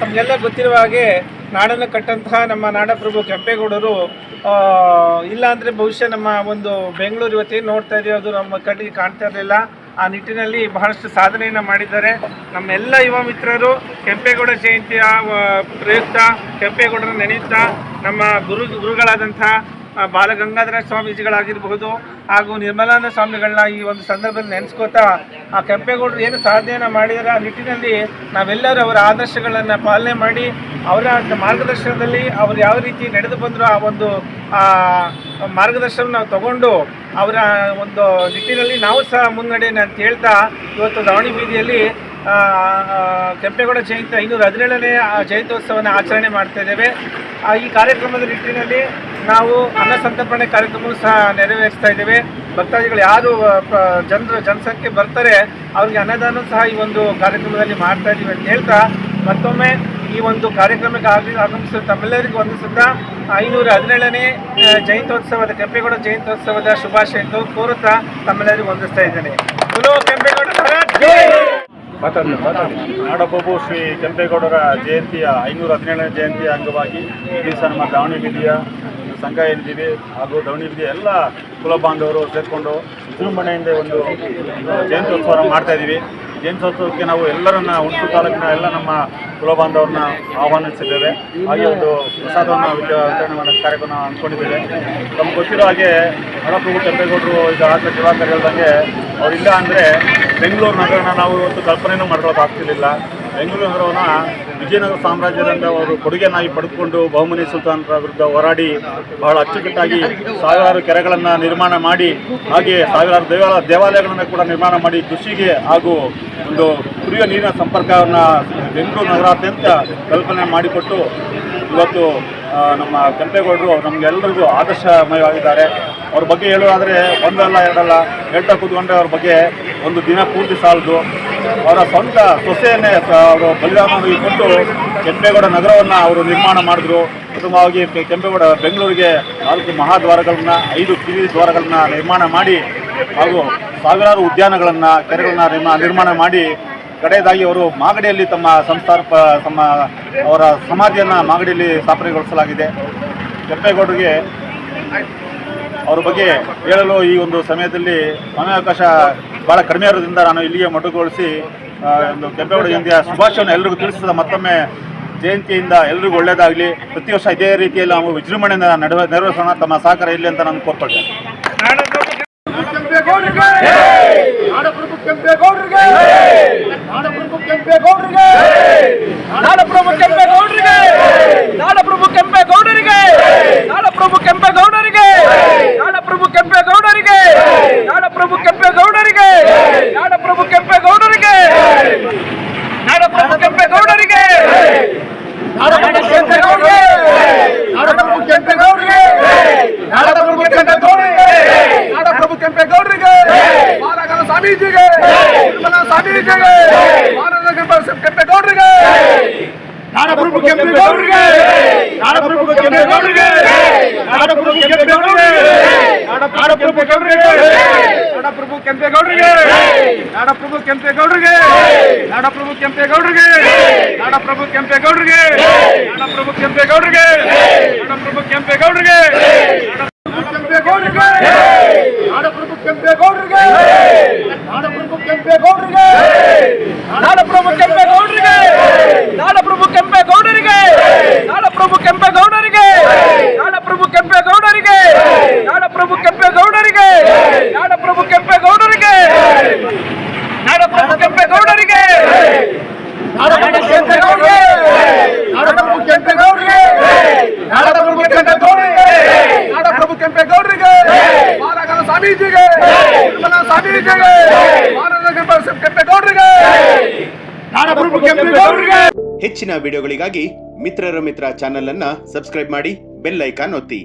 ತಮಗೆಲ್ಲ ಗೊತ್ತಿರುವ ಹಾಗೆ ನಾಡನ್ನು ಕಟ್ಟಂತಹ ನಮ್ಮ ನಾಡಪ್ರಭು ಕೆಂಪೇಗೌಡರು ಇಲ್ಲ ಅಂದರೆ ಬಹುಶಃ ನಮ್ಮ ಒಂದು ಬೆಂಗಳೂರು ಇವತ್ತೇನು ನೋಡ್ತಾ ಇದೆಯೋ ಅದು ನಮ್ಮ ಕಣ್ಣಿಗೆ ಕಾಣ್ತಾ ಇರಲಿಲ್ಲ. ಆ ನಿಟ್ಟಿನಲ್ಲಿ ಬಹಳಷ್ಟು ಸಾಧನೆಯನ್ನು ಮಾಡಿದ್ದಾರೆ. ನಮ್ಮೆಲ್ಲ ಯುವ ಮಿತ್ರರು ಕೆಂಪೇಗೌಡ ಜಯಂತಿಯ ಪ್ರಯುಕ್ತ ಕೆಂಪೇಗೌಡರ ನೆನೆಯುತ್ತಾ ನಮ್ಮ ಗುರುಗಳಾದಂಥ ಬಾಲಗಂಗಾಧರ ಸ್ವಾಮೀಜಿಗಳಾಗಿರಬಹುದು ಹಾಗೂ ನಿರ್ಮಲಾನಂದ ಸ್ವಾಮಿಗಳನ್ನ ಈ ಒಂದು ಸಂದರ್ಭದಲ್ಲಿ ನೆನೆಸ್ಕೋತಾ ಆ ಕೆಂಪೇಗೌಡರು ಏನು ಸಾಧನೆಯನ್ನು ಮಾಡಿದರೆ ಆ ನಿಟ್ಟಿನಲ್ಲಿ ನಾವೆಲ್ಲರೂ ಅವರ ಆದರ್ಶಗಳನ್ನು ಪಾಲನೆ ಮಾಡಿ ಅವರ ಮಾರ್ಗದರ್ಶನದಲ್ಲಿ ಅವರು ಯಾವ ರೀತಿ ನಡೆದು ಬಂದರೂ ಆ ಒಂದು ಮಾರ್ಗದರ್ಶನ ನಾವು ತಗೊಂಡು ಅವರ ಒಂದು ನಿಟ್ಟಿನಲ್ಲಿ ನಾವು ಸಹ ಮುನ್ನಡೆಯನ್ನು ಅಂತ ಹೇಳ್ತಾ ಇವತ್ತು ದಾವಣಿ ಬೀದಿಯಲ್ಲಿ ಕೆಂಪೇಗೌಡ ಜಯಂತಿ 517ನೇ ಜಯಂತ್ಯೋತ್ಸವನ ಆಚರಣೆ ಮಾಡ್ತಾ ಇದ್ದೇವೆ. ಈ ಕಾರ್ಯಕ್ರಮದ ನಿಟ್ಟಿನಲ್ಲಿ ನಾವು ಅನ್ನ ಸಂತರ್ಪಣೆ ಕಾರ್ಯಕ್ರಮವೂ ಸಹ ನೆರವೇರಿಸ್ತಾ ಇದ್ದೇವೆ. ಭಕ್ತಾದಿಗಳು ಯಾರು ಜನಸಂಖ್ಯೆ ಬರ್ತಾರೆ ಅವ್ರಿಗೆ ಅನ್ನದಾನ ಸಹ ಈ ಒಂದು ಕಾರ್ಯಕ್ರಮದಲ್ಲಿ ಮಾಡ್ತಾ ಇದ್ದೀವಿ ಅಂತ ಹೇಳ್ತಾ ಮತ್ತೊಮ್ಮೆ ಈ ಒಂದು ಕಾರ್ಯಕ್ರಮಕ್ಕೆ ಆಗಮಿಸಿದ ತಮ್ಮೆಲ್ಲರಿಗೂ ವಂದಿಸುತ್ತಾ 517ನೇ ಜಯಂತ್ಯೋತ್ಸವದ ಕೆಂಪೇಗೌಡ ಜಯಂತ್ಯೋತ್ಸವದ ಶುಭಾಶಯ ಕೋರುತ್ತಾ ತಮ್ಮೆಲ್ಲರಿಗೂ ವಂದಿಸ್ತಾ ಇದ್ದೇನೆ. ಕೆಂಪೇಗೌಡ ನಾಡಪ್ರಭು ಶ್ರೀ ಕೆಂಪೇಗೌಡರ ಜಯಂತಿಯ 517ನೇ ಜಯಂತಿಯ ಅಂಗವಾಗಿ ಈ ದಿವಸ ನಮ್ಮ ದಾವಣಿ ಬೀದಿಯ ಸಂಘ ಏನಿದ್ದೀವಿ ಹಾಗೂ ದಾವಣಿ ಬೀದಿಯ ಎಲ್ಲ ಕುಲ ಬಾಂಧವರು ಸೇರಿಕೊಂಡು ವಿಜೃಂಭಣೆಯಿಂದ ಒಂದು ಜಯಂತ್ಯೋತ್ಸವ ಮಾಡ್ತಾಯಿದ್ದೀವಿ. ಜಯಂತ್ಯೋತ್ಸವಕ್ಕೆ ನಾವು ಎಲ್ಲರನ್ನ ಹುಣಸೂರು ತಾಲೂಕಿನ ಎಲ್ಲ ನಮ್ಮ ಕುಲ ಬಾಂಧವ್ರನ್ನ ಆಹ್ವಾನಿಸಿದ್ದೇವೆ. ಹಾಗೆ ಒಂದು ಪ್ರಸಾದವನ್ನು ವಿತರಣೆ ಮಾಡೋ ಕಾರ್ಯಕ್ರಮ ಅಂದ್ಕೊಂಡಿದ್ದೇವೆ. ನಮ್ಗೆ ಗೊತ್ತಿರೋ ಹಾಗೆ ನಾಡಪ್ರಭು ಕೆಂಪೇಗೌಡರು ಈಗ ಆತ್ಮ ದಿವಾಕರ್ ಹೇಳ್ದಂಗೆ ಅವರಿಲ್ಲ ಅಂದರೆ ಬೆಂಗಳೂರು ನಗರನ ನಾವು ಇವತ್ತು ಕಲ್ಪನೆಯೂ ಮಾಡ್ಕೊಳ್ಳೋಕ್ಕಾಗ್ತಿರ್ಲಿಲ್ಲ. ಬೆಂಗಳೂರು ನಗರವನ್ನು ವಿಜಯನಗರ ಸಾಮ್ರಾಜ್ಯದಿಂದ ಅವರು ಕೊಡುಗೆನಾಗಿ ಪಡೆದುಕೊಂಡು ಬಹುಮನಿ ಸುಲ್ತಾನರ ವಿರುದ್ಧ ಹೋರಾಡಿ ಬಹಳ ಅಚ್ಚುಕಟ್ಟಾಗಿ ಸಾವಿರಾರು ಕೆರೆಗಳನ್ನು ನಿರ್ಮಾಣ ಮಾಡಿ ಹಾಗೆ ಸಾವಿರಾರು ದೇವಾಲಯಗಳನ್ನು ಕೂಡ ನಿರ್ಮಾಣ ಮಾಡಿ ಕೃಷಿಗೆ ಹಾಗೂ ಒಂದು ಕುಡಿಯುವ ನೀರಿನ ಸಂಪರ್ಕವನ್ನು ಬೆಂಗಳೂರು ನಗರಾದ್ಯಂತ ಕಲ್ಪನೆ ಮಾಡಿಕೊಟ್ಟು ಇವತ್ತು ನಮ್ಮ ಕೆಂಪೇಗೌಡರು ನಮಗೆಲ್ಲರಿಗೂ ಆದರ್ಶಮಯವಾಗಿದ್ದಾರೆ. ಅವ್ರ ಬಗ್ಗೆ ಹೇಳೋದಾದರೆ ಒಂದಲ್ಲ ಎರಡಲ್ಲ ಹೇಳ್ತಾ ಕೂತ್ಕೊಂಡ್ರೆ ಅವ್ರ ಬಗ್ಗೆ ಒಂದು ದಿನ ಪೂರ್ತಿ ಸಾಲದು. ಅವರ ಸ್ವಂತ ಸೊಸೆಯನ್ನೇ ಅವರು ಬಲಿದಾನವಾಗಿ ಕೊಟ್ಟು ಕೆಂಪೇಗೌಡ ನಗರವನ್ನು ಅವರು ನಿರ್ಮಾಣ ಮಾಡಿದ್ರು. ಪ್ರಥಮವಾಗಿ ಕೆಂಪೇಗೌಡ ಬೆಂಗಳೂರಿಗೆ 4 ಮಹಾದ್ವಾರಗಳನ್ನ 5 ಕಿರಿ ದ್ವಾರಗಳನ್ನ ನಿರ್ಮಾಣ ಮಾಡಿ ಹಾಗೂ ಸಾವಿರಾರು ಉದ್ಯಾನಗಳನ್ನು ಕೆರೆಗಳನ್ನ ನಿರ್ಮಾಣ ಮಾಡಿ ಕಡೆಯದಾಗಿ ಅವರು ಮಾಗಡಿಯಲ್ಲಿ ತಮ್ಮ ಅವರ ಸಮಾಧಿಯನ್ನು ಮಾಗಡಿಯಲ್ಲಿ ಸ್ಥಾಪನೆಗೊಳಿಸಲಾಗಿದೆ. ಕೆಂಪೇಗೌಡರಿಗೆ ಅವ್ರ ಬಗ್ಗೆ ಹೇಳಲು ಈ ಒಂದು ಸಮಯದಲ್ಲಿ ಸಮಯಾವಕಾಶ ಭಾಳ ಕಡಿಮೆ ಇರೋದ್ರಿಂದ ನಾನು ಇಲ್ಲಿಗೆ ಮೊಟಕುಗೊಳಿಸಿ ಒಂದು ಕೆಂಪೇಗೌಡ ಜಯಂತಿಯ ಶುಭಾಶಯವನ್ನು ಎಲ್ಲರಿಗೂ ತಿಳಿಸಿದ ಮತ್ತೊಮ್ಮೆ ಜಯಂತಿಯಿಂದ ಎಲ್ಲರಿಗೂ ಒಳ್ಳೆಯದಾಗಲಿ. ಪ್ರತಿ ವರ್ಷ ಇದೇ ರೀತಿಯಲ್ಲಿ ನಾವು ವಿಜೃಂಭಣೆಯಿಂದ ನೆರವೇರಿಸೋಣ. ತಮ್ಮ ಸಹಕಾರ ಇರಲಿ ಅಂತ ನಾನು ಕೋರ್ಕೊಳ್ತೇನೆ. ನಾಡಪ್ರಭು ಕೆಂಪೇಗೌಡರಿಗೆ ನಾಡಪ್ರಭು ಕೆಂಪೇಗೌಡರಿಗೆ ನಾಡಪ್ರಭು ಕೆಂಪೇಗೌಡರಿಗೆ ನಾಡಪ್ರಭು ಕೆಂಪೇಗೌಡರಿಗೆ ನಾಡಪ್ರಭು ಕೆಂಪೇಗೌಡರಿಗೆ ನಾಡಪ್ರಭು ಕೆಂಪೇಗೌಡರಿಗೆ ನಾಡಪ್ರಭು ಕೆಂಪೇಗೌಡರಿಗೆ ನಾಡಪ್ರಭು ಕೆಂಪೇಗೌಡರಿಗೆ ನಾಡಪ್ರಭು ಕೆಂಪೇಗೌಡರಿಗೆ ನಾಡಪ್ರಭು ಕೆಂಪೇಗೌಡರಿಗೆ ನಾಡಪ್ರಭು ಕೆಂಪೇಗೌಡರಿಗೆ ನಾಡಪ್ರಭು ಕೆಂಪೇಗೌಡರಿಗೆ ನಾಡಪ್ರಭು ಕೆಂಪೇಗೌಡರಿಗೆ ಮಾರಗನ ಸ್ವಾಮೀಜಿಗೆ ನಿರ್ಮಲಾ ಸ್ವಾಮೀಜಿಗೆ ಕೆಂಪೇಗೌಡರಿಗೆ ನಾಡಪ್ರಭು ಕೆಂಪೇಗೌಡರಿಗೆ ನಾಡಪ್ರಭು ಕೆಂಪೇಗೌಡರಿಗೆ ನಾಡಪ್ರಭು ಕೆಂಪೇಗೌಡರಿಗೆ ನಾಡಪ್ರಭು ಕೆಂಪೇಗೌಡರಿಗೆ ನಾಡಪ್ರಭು ಕೆಂಪೇಗೌಡರಿಗೆ ನಾಡಪ್ರಭು ಕೆಂಪೇಗೌಡರಿಗೆ ನಾಡಪ್ರಭು ಕೆಂಪೇಗೌಡರಿಗೆ ನಾಡಪ್ರಭು ಕೆಂಪೇಗೌಡರಿಗೆ ನಾಡಪ್ರಭು ಕೆಂಪೇಗೌಡರಿಗೆ ನಾಡಪ್ರಭು ಕೆಂಪೇಗೌಡರಿಗೆ ಕೆಂಪೇಗೌಡರಿಗೆ ನಾಡಪ್ರಭು ಕೆಂಪೇಗೌಡರಿಗೆ ನಾಡಪ್ರಭು ಕೆಂಪೇಗೌಡರಿಗೆ ನಾಡಪ್ರಭು ಕೆಂಪೇಗೌಡರಿಗೆ ನಾಡಪ್ರಭು ಕೆಂಪೇಗೌಡರಿಗೆ ನಾಡಪ್ರಭು ಕೆಂಪೇಗೌಡರಿಗೆ ನಾಡಪ್ರಭು ಕೆಂಪೇಗೌಡರಿಗೆ ನಾಡಪ್ರಭು ಕೆಂಪೇಗೌಡರಿಗೆ ನಾಡಪ್ರಭು ಕೆಂಪೇಗೌಡರಿಗೆ ನಾಡಪ್ರಭು ಕೆಂಪೇಗೌಡರಿಗೆ ನಾಡಪ್ರಭು ಕೆಂಪೇಗೌಡರಿಗೆ ನಾಡಪ್ರಭು ಕೆಂಪೇಗೌಡರಿಗೆ ನಾಡಪ್ರಭು ಕೆಂಪೇಗೌಡರಿಗೆ ನಾಡಪ್ರಭು ಕೆಂಪೇಗೌಡರಿಗೆ ಮಾರಗನ ಸ್ವಾಮೀಜಿಗೆ ನಿರ್ಮಲಾ ಸ್ವಾಮೀಜಿಗೆ ಕೆಂಪೇಗೌಡರಿಗೆ ನಾಡಪ್ರಭು ಕೆಂಪೇಗೌಡರಿಗೆ. ಹೆಚ್ಚಿನ ವಿಡಿಯೋಗಳಿಗಾಗಿ ಮಿತ್ರರ ಮಿತ್ರ ಚಾನೆಲ್ ಅನ್ನ ಸಬ್ಸ್ಕ್ರೈಬ್ ಮಾಡಿ, ಬೆಲ್ ಐಕಾನ್ ಒತ್ತಿ.